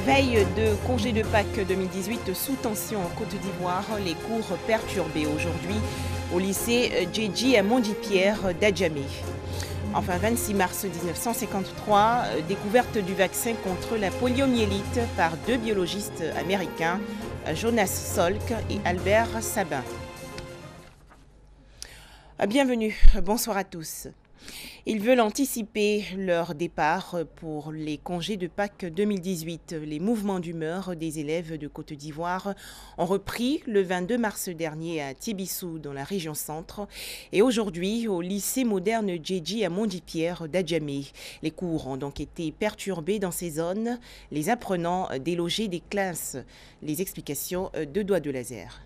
Veille de congé de Pâques 2018 sous tension en Côte d'Ivoire, les cours perturbés aujourd'hui au lycée Djedji à Mondipierre d'Adjamé. Enfin, 26 mars 1953, découverte du vaccin contre la poliomyélite par deux biologistes américains, Jonas Salk et Albert Sabin. Bienvenue, bonsoir à tous. Ils veulent anticiper leur départ pour les congés de Pâques 2018. Les mouvements d'humeur des élèves de Côte d'Ivoire ont repris le 22 mars dernier à Tibissou, dans la région centre, et aujourd'hui au lycée moderne Djedji à Mondipierre d'Adjamé. Les cours ont donc été perturbés dans ces zones, les apprenants délogés des classes. Les explications de Doigt de Laser.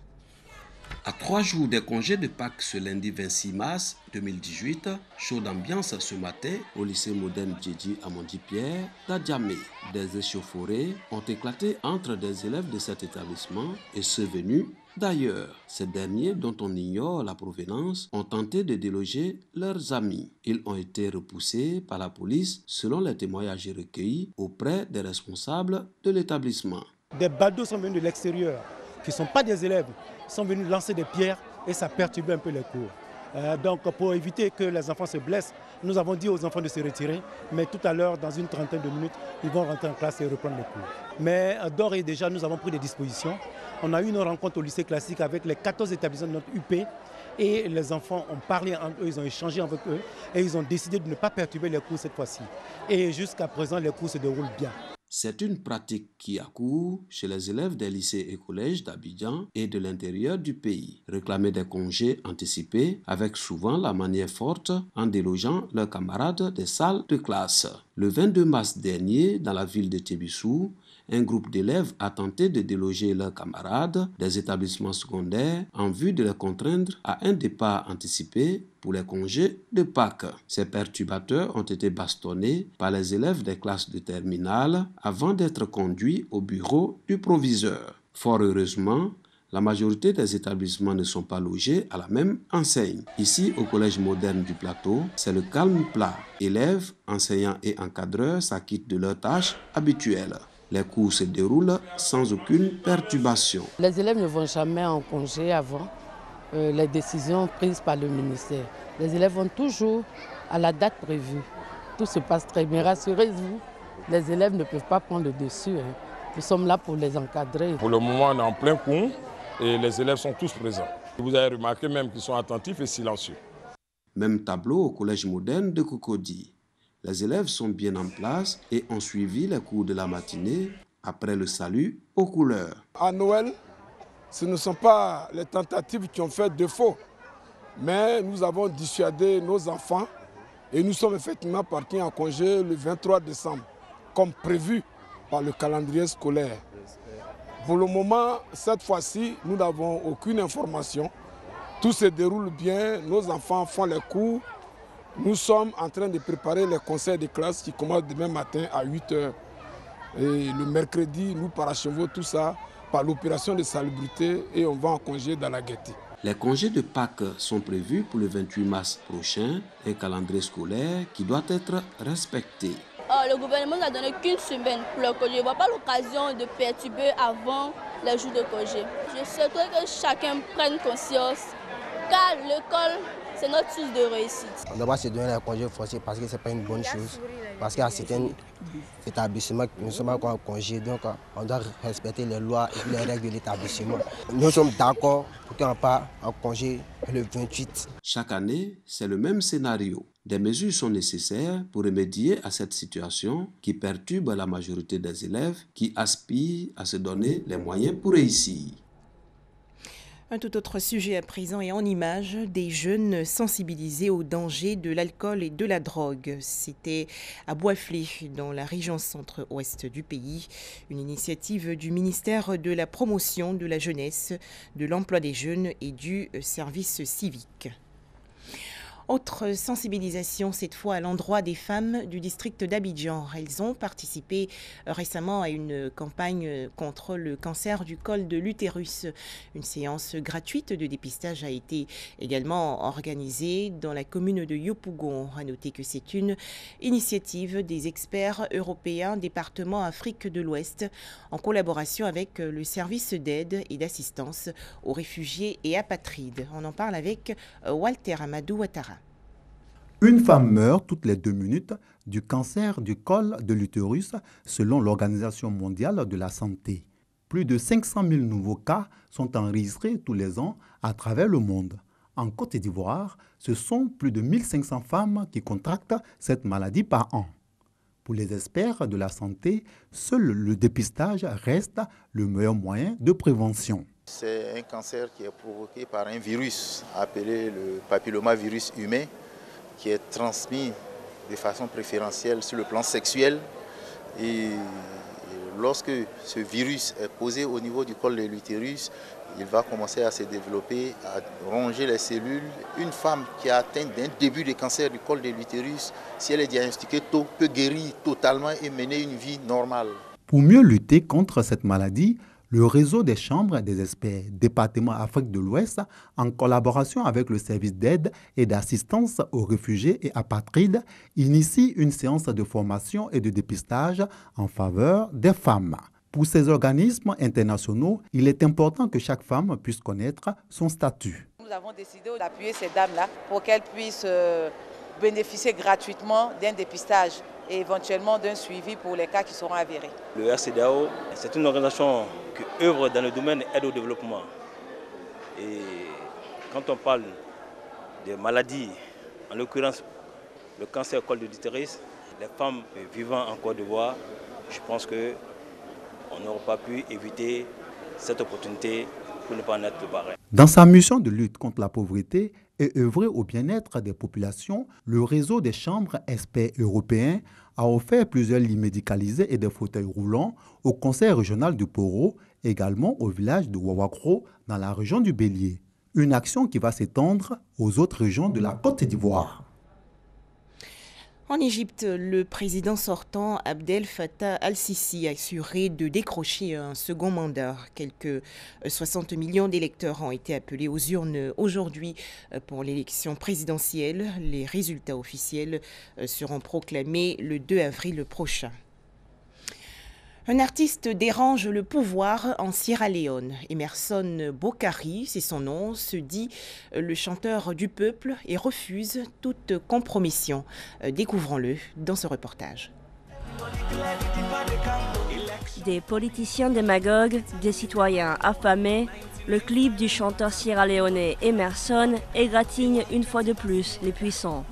À 3 jours des congés de Pâques ce lundi 26 mars 2018, chaude ambiance ce matin au lycée moderne Djedji à Mondipierre d'Adjamé. Des échauffourées ont éclaté entre des élèves de cet établissement et ceux venus d'ailleurs. Ces derniers, dont on ignore la provenance, ont tenté de déloger leurs amis. Ils ont été repoussés par la police selon les témoignages recueillis auprès des responsables de l'établissement. Des badauds sont venus de l'extérieur, qui ne sont pas des élèves, sont venus lancer des pierres et ça perturbe un peu les cours. Donc pour éviter que les enfants se blessent, nous avons dit aux enfants de se retirer, mais tout à l'heure, dans une trentaine de minutes, ils vont rentrer en classe et reprendre les cours. Mais d'ores et déjà, nous avons pris des dispositions. On a eu une rencontre au lycée classique avec les 14 établissements de notre UP et les enfants ont parlé entre eux, ils ont échangé avec eux et ils ont décidé de ne pas perturber les cours cette fois-ci. Et jusqu'à présent, les cours se déroulent bien. C'est une pratique qui a cours chez les élèves des lycées et collèges d'Abidjan et de l'intérieur du pays. Réclamer des congés anticipés avec souvent la manière forte en délogeant leurs camarades des salles de classe. Le 22 mars dernier, dans la ville de Tibissou, un groupe d'élèves a tenté de déloger leurs camarades des établissements secondaires en vue de les contraindre à un départ anticipé pour les congés de Pâques. Ces perturbateurs ont été bastonnés par les élèves des classes de terminale avant d'être conduits au bureau du proviseur. Fort heureusement, la majorité des établissements ne sont pas logés à la même enseigne. Ici, au Collège moderne du Plateau, c'est le calme plat. Élèves, enseignants et encadreurs s'acquittent de leurs tâches habituelles. Les cours se déroulent sans aucune perturbation. Les élèves ne vont jamais en congé avant les décisions prises par le ministère. Les élèves vont toujours à la date prévue. Tout se passe très bien. Rassurez-vous, les élèves ne peuvent pas prendre le dessus. Nous sommes là pour les encadrer. Pour le moment, on est en plein cours et les élèves sont tous présents. Vous avez remarqué même qu'ils sont attentifs et silencieux. Même tableau au Collège moderne de Cocody. Les élèves sont bien en place et ont suivi les cours de la matinée après le salut aux couleurs. À Noël, ce ne sont pas les tentatives qui ont fait défaut, mais nous avons dissuadé nos enfants et nous sommes effectivement partis en congé le 23 décembre, comme prévu par le calendrier scolaire. Pour le moment, cette fois-ci, nous n'avons aucune information. Tout se déroule bien, nos enfants font les cours. Nous sommes en train de préparer les conseils de classe qui commencent demain matin à 8 h. Et le mercredi, nous parachevons tout ça par l'opération de salubrité et on va en congé dans la gaieté. Les congés de Pâques sont prévus pour le 28 mars prochain, un calendrier scolaire qui doit être respecté. Le gouvernement n'a donné qu'une semaine pour le congé. Je ne vois pas l'occasion de perturber avant les jours de congé. Je souhaiterais que chacun prenne conscience car l'école, c'est notre source de réussite. On doit pas se donner un congé forcé parce que ce n'est pas une bonne chose. Parce qu'il y a certains établissements qui ne sont pas encore en congé, donc on doit respecter les lois et les règles de l'établissement. Nous sommes d'accord pour qu'on parte en congé le 28. Chaque année, c'est le même scénario. Des mesures sont nécessaires pour remédier à cette situation qui perturbe la majorité des élèves qui aspirent à se donner les moyens pour réussir. Un tout autre sujet à présent et en images, des jeunes sensibilisés au danger de l'alcool et de la drogue. C'était à Boisflé, dans la région centre-ouest du pays, une initiative du ministère de la Promotion de la Jeunesse, de l'Emploi des Jeunes et du Service civique. Autre sensibilisation, cette fois à l'endroit des femmes du district d'Abidjan. Elles ont participé récemment à une campagne contre le cancer du col de l'utérus. Une séance gratuite de dépistage a été également organisée dans la commune de Yopougon. À noter que c'est une initiative des experts européens département Afrique de l'Ouest en collaboration avec le service d'aide et d'assistance aux réfugiés et apatrides. On en parle avec Walter Amadou Ouattara. Une femme meurt toutes les 2 minutes du cancer du col de l'utérus selon l'Organisation mondiale de la santé. Plus de 500 000 nouveaux cas sont enregistrés tous les ans à travers le monde. En Côte d'Ivoire, ce sont plus de 1500 femmes qui contractent cette maladie par an. Pour les experts de la santé, seul le dépistage reste le meilleur moyen de prévention. C'est un cancer qui est provoqué par un virus appelé le papillomavirus humain, qui est transmis de façon préférentielle sur le plan sexuel. Et lorsque ce virus est posé au niveau du col de l'utérus, il va commencer à se développer, à ronger les cellules. Une femme qui a atteint d'un début de cancer du col de l'utérus, si elle est diagnostiquée tôt, peut guérir totalement et mener une vie normale. Pour mieux lutter contre cette maladie, le réseau des chambres des experts département Afrique de l'Ouest, en collaboration avec le service d'aide et d'assistance aux réfugiés et apatrides, initie une séance de formation et de dépistage en faveur des femmes. Pour ces organismes internationaux, il est important que chaque femme puisse connaître son statut. Nous avons décidé d'appuyer ces dames-là pour qu'elles puissent bénéficier gratuitement d'un dépistage et éventuellement d'un suivi pour les cas qui seront avérés. Le RCDAO, c'est une organisation qui œuvre dans le domaine de l'aide au développement. Et quand on parle de maladies, en l'occurrence le cancer du col de l'utérus, les femmes vivant en Côte d'Ivoire, je pense qu'on n'aurait pas pu éviter cette opportunité pour ne pas en être pareil. Dans sa mission de lutte contre la pauvreté et œuvrer au bien-être des populations, le réseau des chambres experts européens a offert plusieurs lits médicalisés et des fauteuils roulants au conseil régional du Poro, également au village de Wawakro dans la région du Bélier. Une action qui va s'étendre aux autres régions de la Côte d'Ivoire. En Égypte, le président sortant Abdel Fattah al-Sisi a assuré de décrocher un second mandat. Quelques 60 millions d'électeurs ont été appelés aux urnes aujourd'hui pour l'élection présidentielle. Les résultats officiels seront proclamés le 2 avril prochain. Un artiste dérange le pouvoir en Sierra Leone. Emerson Bokari, c'est son nom, se dit le chanteur du peuple et refuse toute compromission. Découvrons-le dans ce reportage. Des politiciens démagogues, des citoyens affamés, le clip du chanteur sierra-léonais Emerson égratigne une fois de plus les puissants.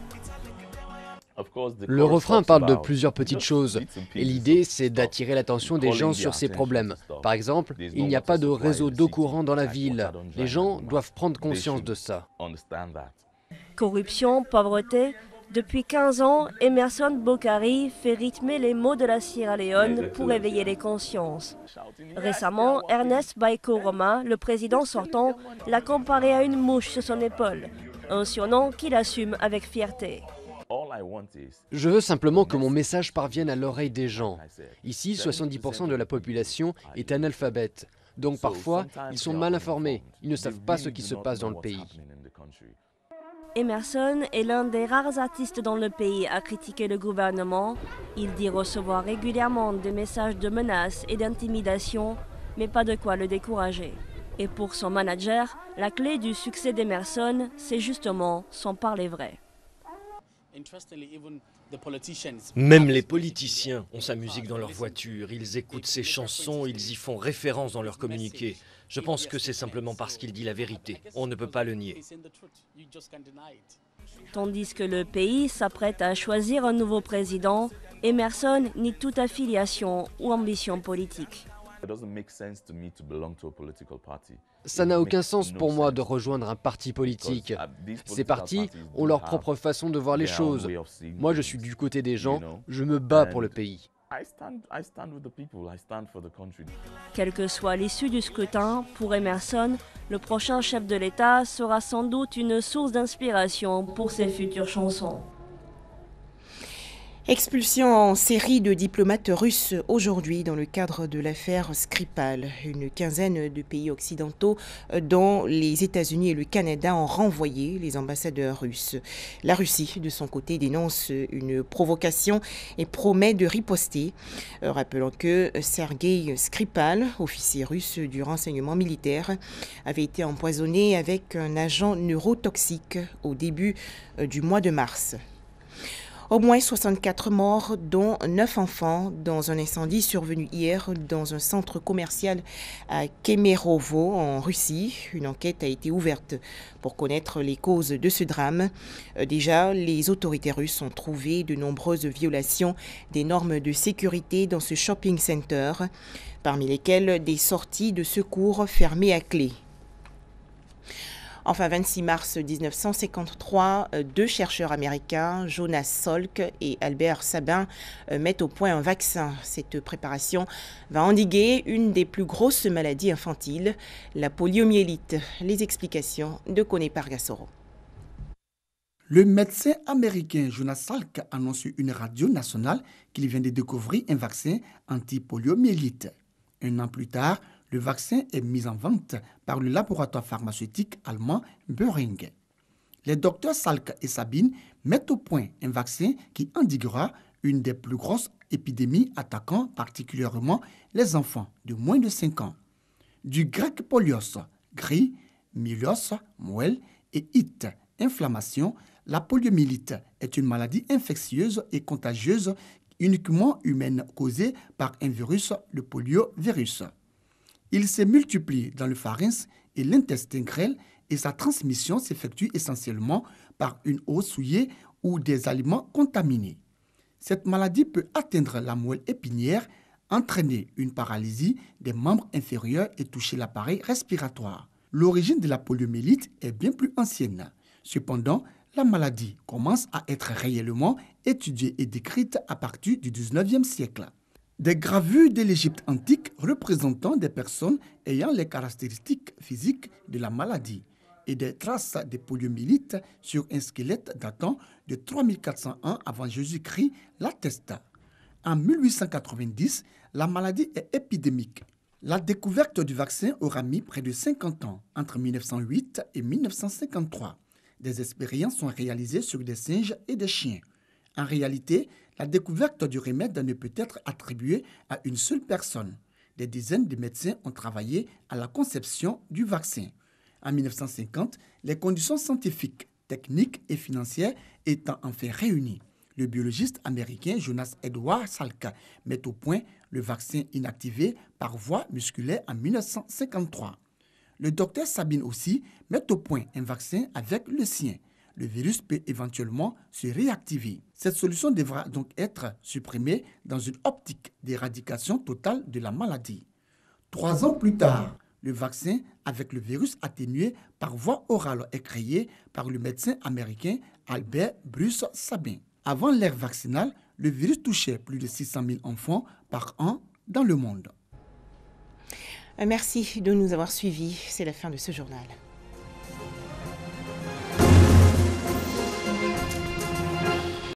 Le refrain parle de plusieurs petites choses et l'idée c'est d'attirer l'attention des gens sur ces problèmes. Par exemple, il n'y a pas de réseau d'eau courant dans la ville. Les gens doivent prendre conscience de ça. Corruption, pauvreté. Depuis 15 ans, Emerson Bokari fait rythmer les mots de la Sierra Leone pour éveiller les consciences. Récemment, Ernest Bai Koroma, le président sortant, l'a comparé à une mouche sur son épaule, un surnom qu'il assume avec fierté. Je veux simplement que mon message parvienne à l'oreille des gens. Ici, 70% de la population est analphabète. Donc parfois, ils sont mal informés. Ils ne savent pas ce qui se passe dans le pays. Emerson est l'un des rares artistes dans le pays à critiquer le gouvernement. Il dit recevoir régulièrement des messages de menaces et d'intimidation, mais pas de quoi le décourager. Et pour son manager, la clé du succès d'Emerson, c'est justement son parler vrai. Même les politiciens ont sa musique dans leur voiture, ils écoutent ses chansons, ils y font référence dans leurs communiqués. Je pense que c'est simplement parce qu'il dit la vérité. On ne peut pas le nier. Tandis que le pays s'apprête à choisir un nouveau président, Emerson nie toute affiliation ou ambition politique. Ça n'a aucun sens pour moi de rejoindre un parti politique. Ces partis ont leur propre façon de voir les choses. Moi, je suis du côté des gens, je me bats pour le pays. Quelle que soit l'issue du scrutin, pour Emerson, le prochain chef de l'État sera sans doute une source d'inspiration pour ses futures chansons. Expulsion en série de diplomates russes aujourd'hui dans le cadre de l'affaire Skripal. Une quinzaine de pays occidentaux, dont les États-Unis et le Canada, ont renvoyé les ambassadeurs russes. La Russie, de son côté, dénonce une provocation et promet de riposter. Rappelons que Sergei Skripal, officier russe du renseignement militaire, avait été empoisonné avec un agent neurotoxique au début du mois de mars. Au moins 64 morts, dont 9 enfants, dans un incendie survenu hier dans un centre commercial à Kemerovo, en Russie. Une enquête a été ouverte pour connaître les causes de ce drame. Déjà, les autorités russes ont trouvé de nombreuses violations des normes de sécurité dans ce shopping center, parmi lesquelles des sorties de secours fermées à clé. Enfin, 26 mars 1953, deux chercheurs américains, Jonas Salk et Albert Sabin, mettent au point un vaccin. Cette préparation va endiguer une des plus grosses maladies infantiles, la poliomyélite. Les explications de Kone Pargasoro. Le médecin américain Jonas Salk annonce sur une radio nationale qu'il vient de découvrir un vaccin anti-poliomyélite. Un an plus tard, le vaccin est mis en vente par le laboratoire pharmaceutique allemand Boehringer. Les docteurs Salk et Sabine mettent au point un vaccin qui endiguera une des plus grosses épidémies attaquant particulièrement les enfants de moins de 5 ans. Du grec polios, gris, mylos, moelle et ite, inflammation, la poliomyélite est une maladie infectieuse et contagieuse uniquement humaine causée par un virus, le poliovirus. Il se multiplie dans le pharynx et l'intestin grêle et sa transmission s'effectue essentiellement par une eau souillée ou des aliments contaminés. Cette maladie peut atteindre la moelle épinière, entraîner une paralysie des membres inférieurs et toucher l'appareil respiratoire. L'origine de la poliomyélite est bien plus ancienne. Cependant, la maladie commence à être réellement étudiée et décrite à partir du 19e siècle. Des gravures de l'Égypte antique représentant des personnes ayant les caractéristiques physiques de la maladie et des traces de poliomyélite sur un squelette datant de 3401 avant Jésus-Christ l'attestent. En 1890, la maladie est épidémique. La découverte du vaccin aura mis près de 50 ans, entre 1908 et 1953. Des expériences sont réalisées sur des singes et des chiens. En réalité, la découverte du remède ne peut être attribuée à une seule personne. Des dizaines de médecins ont travaillé à la conception du vaccin. En 1950, les conditions scientifiques, techniques et financières étant enfin réunies, le biologiste américain Jonas Edward Salk met au point le vaccin inactivé par voie musculaire en 1953. Le docteur Sabine aussi met au point un vaccin avec le sien. Le virus peut éventuellement se réactiver. Cette solution devra donc être supprimée dans une optique d'éradication totale de la maladie. 3 ans plus tard, le vaccin avec le virus atténué par voie orale est créé par le médecin américain Albert Bruce Sabin. Avant l'ère vaccinale, le virus touchait plus de 600 000 enfants par an dans le monde. Merci de nous avoir suivis. C'est la fin de ce journal.